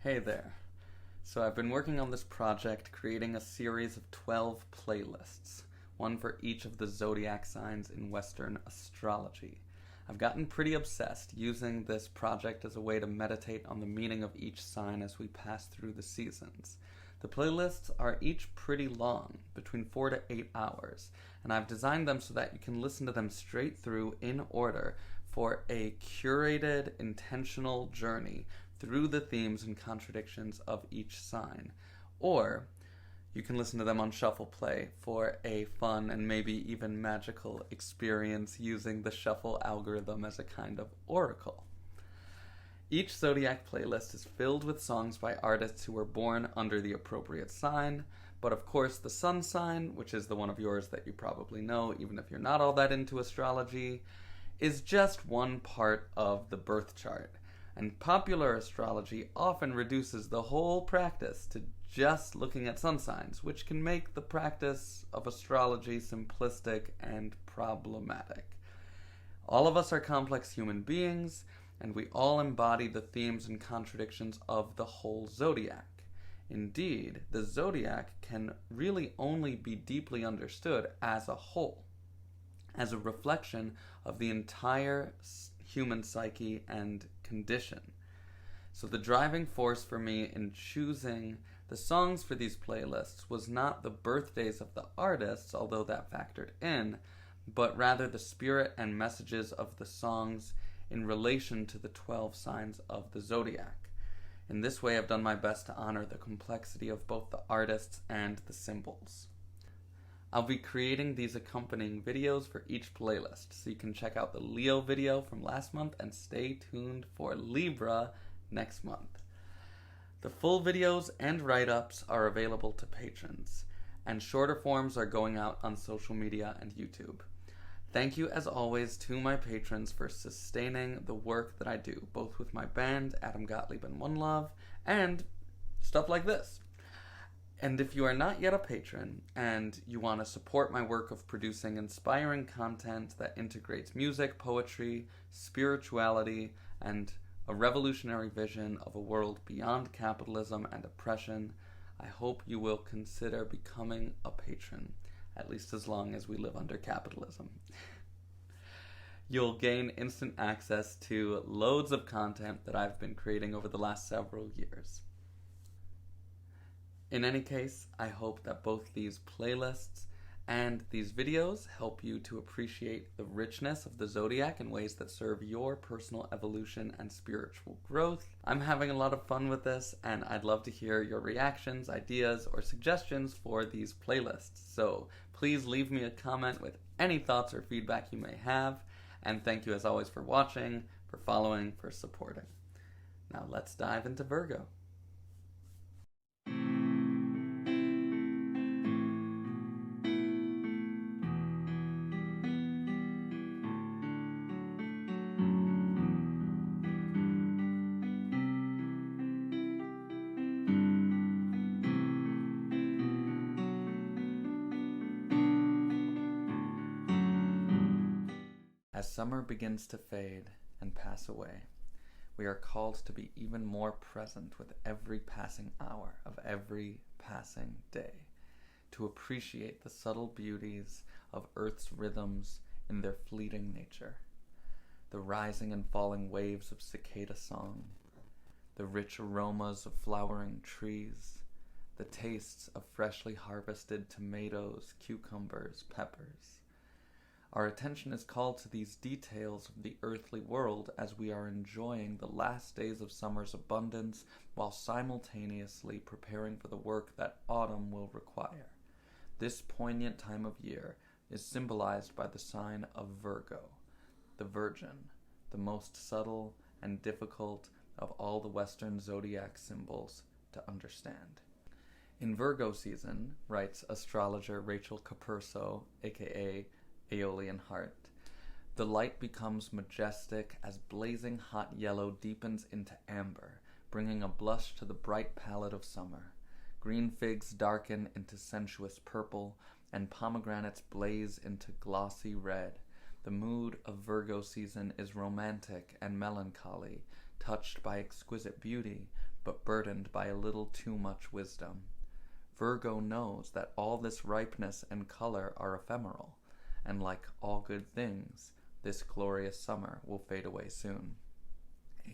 Hey there. So I've been working on this project creating a series of 12 playlists, one for each of the zodiac signs in Western astrology. I've gotten pretty obsessed using this project as a way to meditate on the meaning of each sign as we pass through the seasons. The playlists are each pretty long, between 4 to 8 hours, and I've designed them so that you can listen to them straight through in order for a curated, intentional journey through the themes and contradictions of each sign. Or you can listen to them on shuffle play for a fun and maybe even magical experience using the shuffle algorithm as a kind of oracle. Each zodiac playlist is filled with songs by artists who were born under the appropriate sign, but of course the sun sign, which is the one of yours that you probably know even if you're not all that into astrology, is just one part of the birth chart. And popular astrology often reduces the whole practice to just looking at sun signs, which can make the practice of astrology simplistic and problematic. All of us are complex human beings, and we all embody the themes and contradictions of the whole zodiac. Indeed, the zodiac can really only be deeply understood as a whole, as a reflection of the entire human psyche and condition. So the driving force for me in choosing the songs for these playlists was not the birthdays of the artists, although that factored in, but rather the spirit and messages of the songs in relation to the 12 signs of the zodiac. In this way, I've done my best to honor the complexity of both the artists and the symbols. I'll be creating these accompanying videos for each playlist, so you can check out the Leo video from last month and stay tuned for Libra next month. The full videos and write-ups are available to patrons, and shorter forms are going out on social media and YouTube. Thank you as always to my patrons for sustaining the work that I do, both with my band, Adam Gottlieb and One Love, and stuff like this. And if you are not yet a patron and you want to support my work of producing inspiring content that integrates music, poetry, spirituality, and a revolutionary vision of a world beyond capitalism and oppression, I hope you will consider becoming a patron, at least as long as we live under capitalism. You'll gain instant access to loads of content that I've been creating over the last several years. In any case, I hope that both these playlists and these videos help you to appreciate the richness of the zodiac in ways that serve your personal evolution and spiritual growth. I'm having a lot of fun with this, and I'd love to hear your reactions, ideas, or suggestions for these playlists. So please leave me a comment with any thoughts or feedback you may have, and thank you as always for watching, for following, for supporting. Now let's dive into Virgo. As summer begins to fade and pass away, we are called to be even more present with every passing hour of every passing day, to appreciate the subtle beauties of Earth's rhythms in their fleeting nature, the rising and falling waves of cicada song, the rich aromas of flowering trees, the tastes of freshly harvested tomatoes, cucumbers, peppers. Our attention is called to these details of the earthly world as we are enjoying the last days of summer's abundance while simultaneously preparing for the work that autumn will require. This poignant time of year is symbolized by the sign of Virgo, the Virgin, the most subtle and difficult of all the Western zodiac symbols to understand. In Virgo season, writes astrologer Rachel Capurso, aka Aeolian Heart, the light becomes majestic as blazing hot yellow deepens into amber, bringing a blush to the bright palette of summer. Green figs darken into sensuous purple, and pomegranates blaze into glossy red. The mood of Virgo season is romantic and melancholy, touched by exquisite beauty, but burdened by a little too much wisdom. Virgo knows that all this ripeness and color are ephemeral, and like all good things, this glorious summer will fade away soon.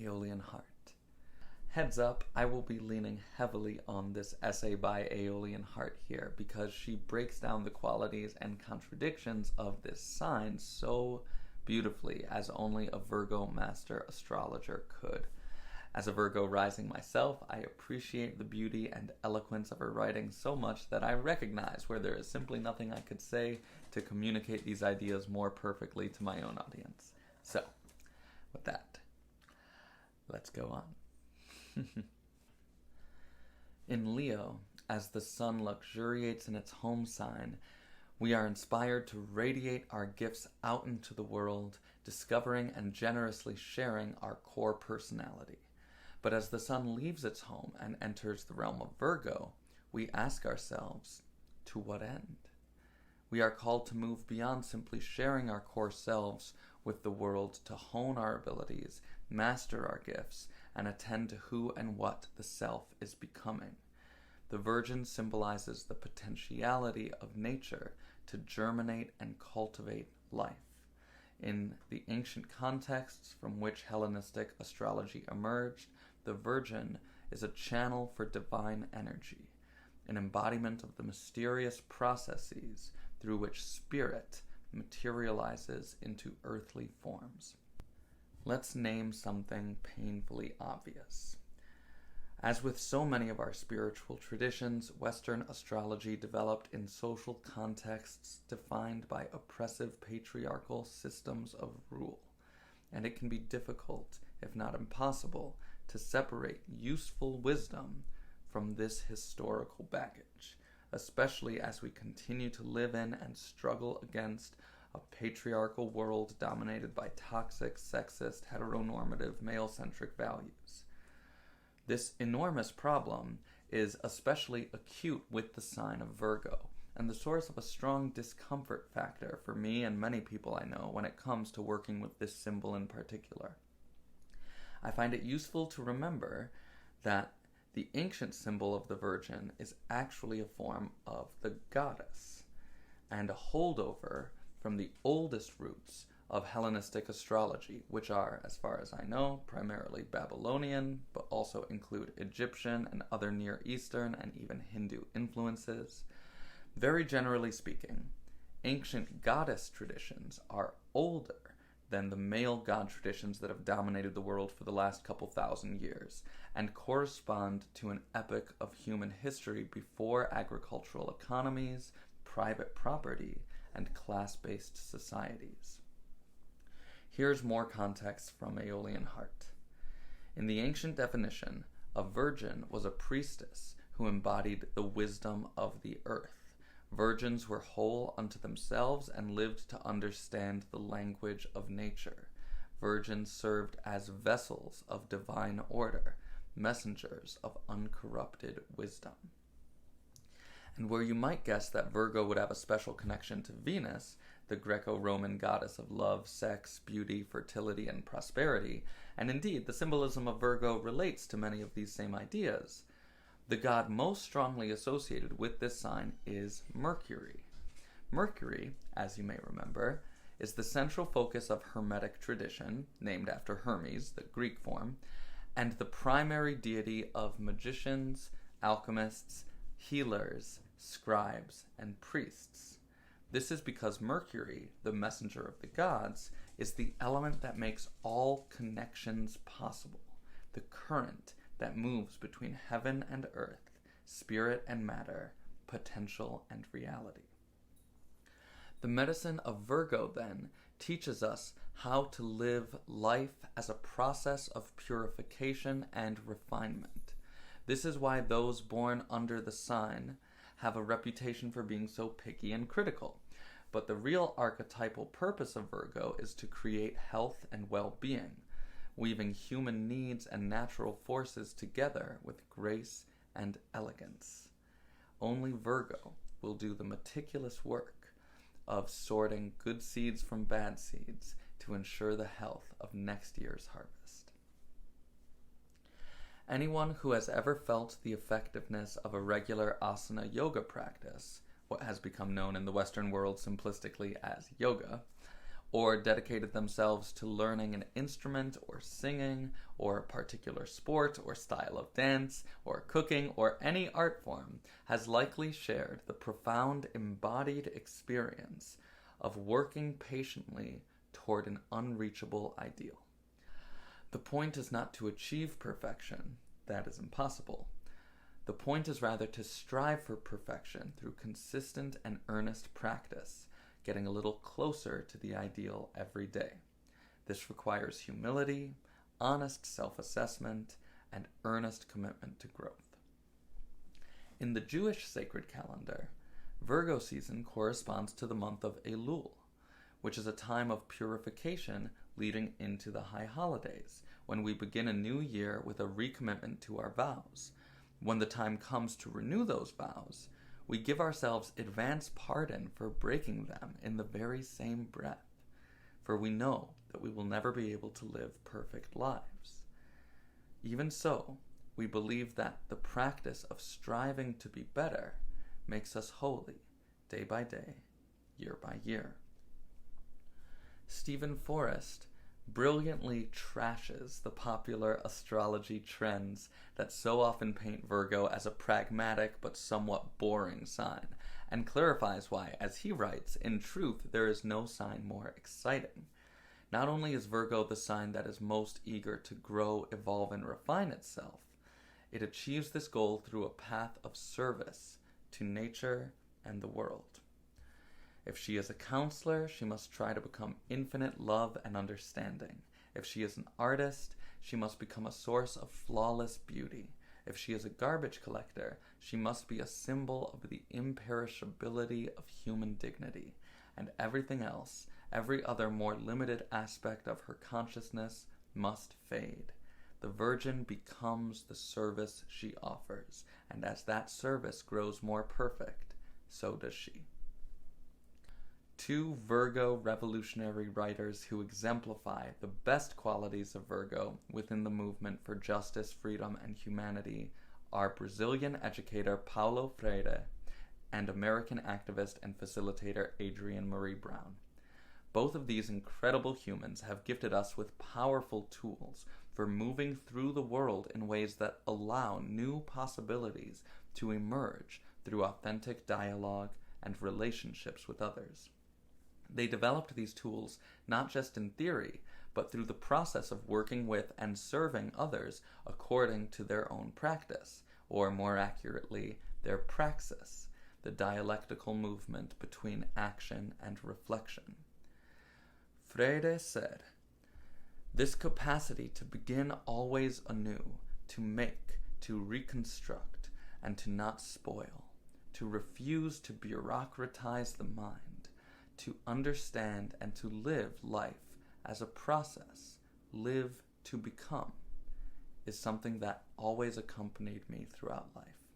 Aeolian Heart. Heads up, I will be leaning heavily on this essay by Aeolian Heart here because she breaks down the qualities and contradictions of this sign so beautifully as only a Virgo master astrologer could. As a Virgo rising myself, I appreciate the beauty and eloquence of her writing so much that I recognize where there is simply nothing I could say to communicate these ideas more perfectly to my own audience. So, with that, let's go on. In Leo, as the sun luxuriates in its home sign, we are inspired to radiate our gifts out into the world, discovering and generously sharing our core personality. But as the sun leaves its home and enters the realm of Virgo, we ask ourselves, to what end? We are called to move beyond simply sharing our core selves with the world to hone our abilities, master our gifts, and attend to who and what the self is becoming. The Virgin symbolizes the potentiality of nature to germinate and cultivate life. In the ancient contexts from which Hellenistic astrology emerged, the Virgin is a channel for divine energy, an embodiment of the mysterious processes through which spirit materializes into earthly forms. Let's name something painfully obvious. As with so many of our spiritual traditions, Western astrology developed in social contexts defined by oppressive patriarchal systems of rule, and it can be difficult, if not impossible, to separate useful wisdom from this historical baggage, especially as we continue to live in and struggle against a patriarchal world dominated by toxic, sexist, heteronormative, male-centric values. This enormous problem is especially acute with the sign of Virgo, and the source of a strong discomfort factor for me and many people I know when it comes to working with this symbol in particular. I find it useful to remember that the ancient symbol of the Virgin is actually a form of the goddess, and a holdover from the oldest roots of Hellenistic astrology, which are, as far as I know, primarily Babylonian, but also include Egyptian and other Near Eastern and even Hindu influences. Very generally speaking, ancient goddess traditions are older than the male god traditions that have dominated the world for the last couple thousand years, and correspond to an epoch of human history before agricultural economies, private property, and class-based societies. Here's more context from Aeolian Heart. In the ancient definition, a virgin was a priestess who embodied the wisdom of the earth. Virgins were whole unto themselves and lived to understand the language of nature. Virgins served as vessels of divine order, messengers of uncorrupted wisdom. And where you might guess that Virgo would have a special connection to Venus, the Greco-Roman goddess of love, sex, beauty, fertility, and prosperity, and indeed the symbolism of Virgo relates to many of these same ideas, the god most strongly associated with this sign is Mercury. Mercury, as you may remember, is the central focus of Hermetic tradition, named after Hermes, the Greek form, and the primary deity of magicians, alchemists, healers, scribes, and priests. This is because Mercury, the messenger of the gods, is the element that makes all connections possible, the current that moves between heaven and earth, spirit and matter, potential and reality. The medicine of Virgo, then, teaches us how to live life as a process of purification and refinement. This is why those born under the sign have a reputation for being so picky and critical. But the real archetypal purpose of Virgo is to create health and well-being, weaving human needs and natural forces together with grace and elegance. Only Virgo will do the meticulous work of sorting good seeds from bad seeds to ensure the health of next year's harvest. Anyone who has ever felt the effectiveness of a regular asana yoga practice, what has become known in the Western world simplistically as yoga, or dedicated themselves to learning an instrument or singing or a particular sport or style of dance or cooking or any art form has likely shared the profound embodied experience of working patiently toward an unreachable ideal. The point is not to achieve perfection, that is impossible. The point is rather to strive for perfection through consistent and earnest practice, getting a little closer to the ideal every day. This requires humility, honest self-assessment, and earnest commitment to growth. In the Jewish sacred calendar, Virgo season corresponds to the month of Elul, which is a time of purification leading into the high holidays, when we begin a new year with a recommitment to our vows. When the time comes to renew those vows, we give ourselves advance pardon for breaking them in the very same breath, for we know that we will never be able to live perfect lives. Even so, we believe that the practice of striving to be better makes us holy, day by day, year by year. Stephen Forrest brilliantly trashes the popular astrology trends that so often paint Virgo as a pragmatic but somewhat boring sign, and clarifies why, as he writes, in truth there is no sign more exciting. Not only is Virgo the sign that is most eager to grow, evolve, and refine itself, it achieves this goal through a path of service to nature and the world. If she is a counselor, she must try to become infinite love and understanding. If she is an artist, she must become a source of flawless beauty. If she is a garbage collector, she must be a symbol of the imperishability of human dignity. And everything else, every other more limited aspect of her consciousness, must fade. The Virgin becomes the service she offers, and as that service grows more perfect, so does she. Two Virgo revolutionary writers who exemplify the best qualities of Virgo within the movement for justice, freedom, and humanity are Brazilian educator Paulo Freire and American activist and facilitator Adrienne Marie Brown. Both of these incredible humans have gifted us with powerful tools for moving through the world in ways that allow new possibilities to emerge through authentic dialogue and relationships with others. They developed these tools not just in theory, but through the process of working with and serving others according to their own practice, or more accurately, their praxis, the dialectical movement between action and reflection. Freire said, "This capacity to begin always anew, to make, to reconstruct, and to not spoil, to refuse to bureaucratize the mind, to understand and to live life as a process, live to become, is something that always accompanied me throughout life."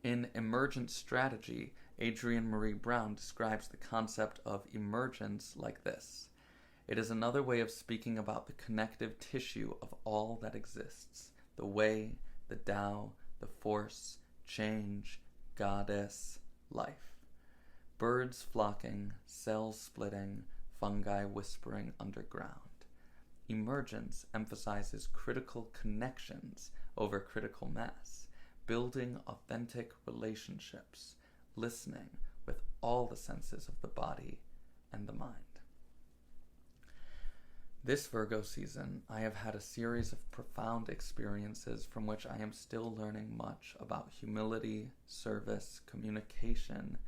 In Emergent Strategy, Adrienne Marie Brown describes the concept of emergence like this: "It is another way of speaking about the connective tissue of all that exists, the way, the Tao, the force, change, goddess, life. Birds flocking, cells splitting, fungi whispering underground. Emergence emphasizes critical connections over critical mass, building authentic relationships, listening with all the senses of the body and the mind." This Virgo season, I have had a series of profound experiences from which I am still learning much about humility, service, communication,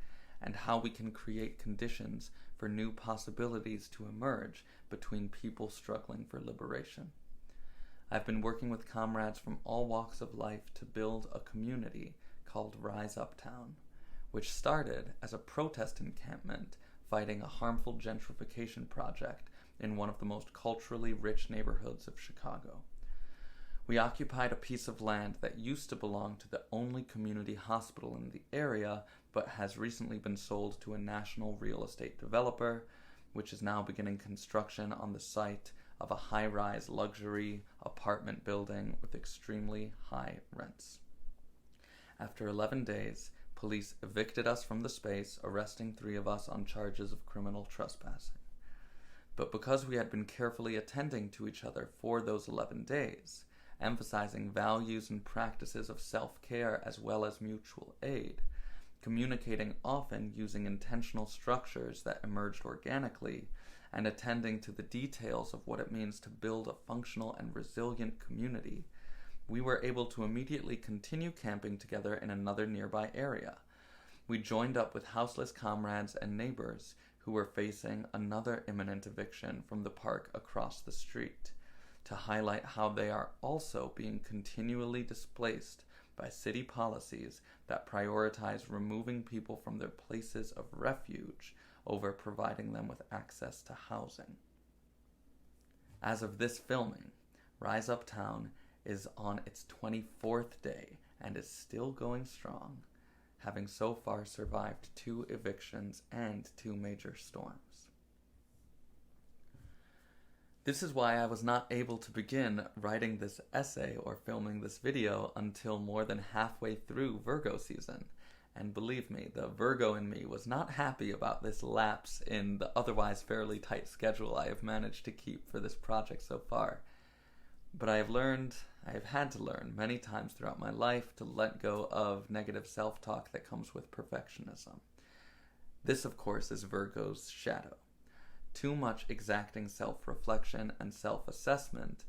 and how we can create conditions for new possibilities to emerge between people struggling for liberation. I've been working with comrades from all walks of life to build a community called Rise Uptown, which started as a protest encampment fighting a harmful gentrification project in one of the most culturally rich neighborhoods of Chicago. We occupied a piece of land that used to belong to the only community hospital in the area, but has recently been sold to a national real estate developer, which is now beginning construction on the site of a high-rise luxury apartment building with extremely high rents. After 11 days, police evicted us from the space, arresting 3 of us on charges of criminal trespassing. But because we had been carefully attending to each other for those 11 days, emphasizing values and practices of self-care as well as mutual aid, communicating often using intentional structures that emerged organically, and attending to the details of what it means to build a functional and resilient community, we were able to immediately continue camping together in another nearby area. We joined up with houseless comrades and neighbors who were facing another imminent eviction from the park across the street, to highlight how they are also being continually displaced by city policies that prioritize removing people from their places of refuge over providing them with access to housing. As of this filming, Rise Uptown is on its 24th day and is still going strong, having so far survived 2 evictions and 2 major storms. This is why I was not able to begin writing this essay or filming this video until more than halfway through Virgo season. And believe me, the Virgo in me was not happy about this lapse in the otherwise fairly tight schedule I have managed to keep for this project so far. But I have had to learn many times throughout my life to let go of negative self-talk that comes with perfectionism. This, of course, is Virgo's shadow. Too much exacting self-reflection and self-assessment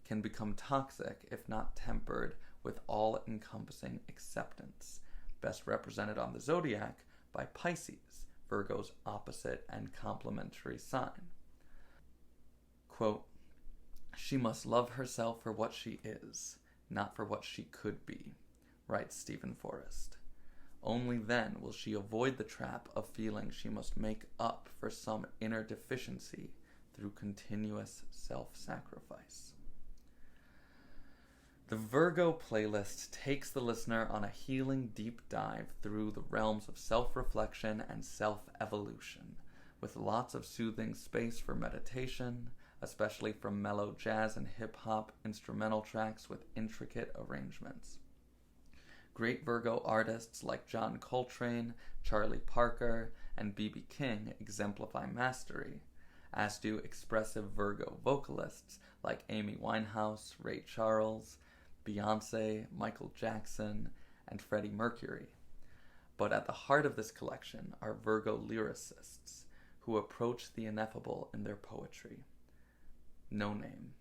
can become toxic if not tempered with all-encompassing acceptance, best represented on the zodiac by Pisces, Virgo's opposite and complementary sign. Quote, "She must love herself for what she is, not for what she could be," writes Stephen Forrest. Only then will she avoid the trap of feeling she must make up for some inner deficiency through continuous self-sacrifice. The Virgo playlist takes the listener on a healing deep dive through the realms of self-reflection and self-evolution, with lots of soothing space for meditation, especially from mellow jazz and hip-hop instrumental tracks with intricate arrangements. Great Virgo artists like John Coltrane, Charlie Parker, and B.B. King exemplify mastery, as do expressive Virgo vocalists like Amy Winehouse, Ray Charles, Beyoncé, Michael Jackson, and Freddie Mercury. But at the heart of this collection are Virgo lyricists who approach the ineffable in their poetry. No Name,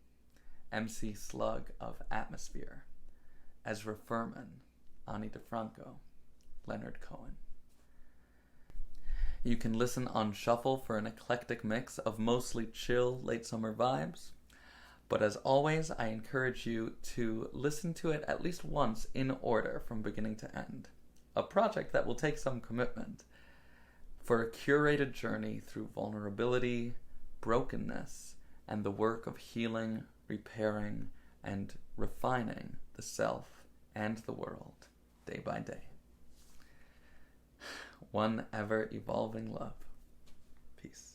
MC Slug of Atmosphere, Ezra Furman, Ani DeFranco, Leonard Cohen. You can listen on shuffle for an eclectic mix of mostly chill late summer vibes, but as always, I encourage you to listen to it at least once in order from beginning to end, a project that will take some commitment, for a curated journey through vulnerability, brokenness, and the work of healing, repairing, and refining the self and the world day by day. One ever-evolving love. Peace.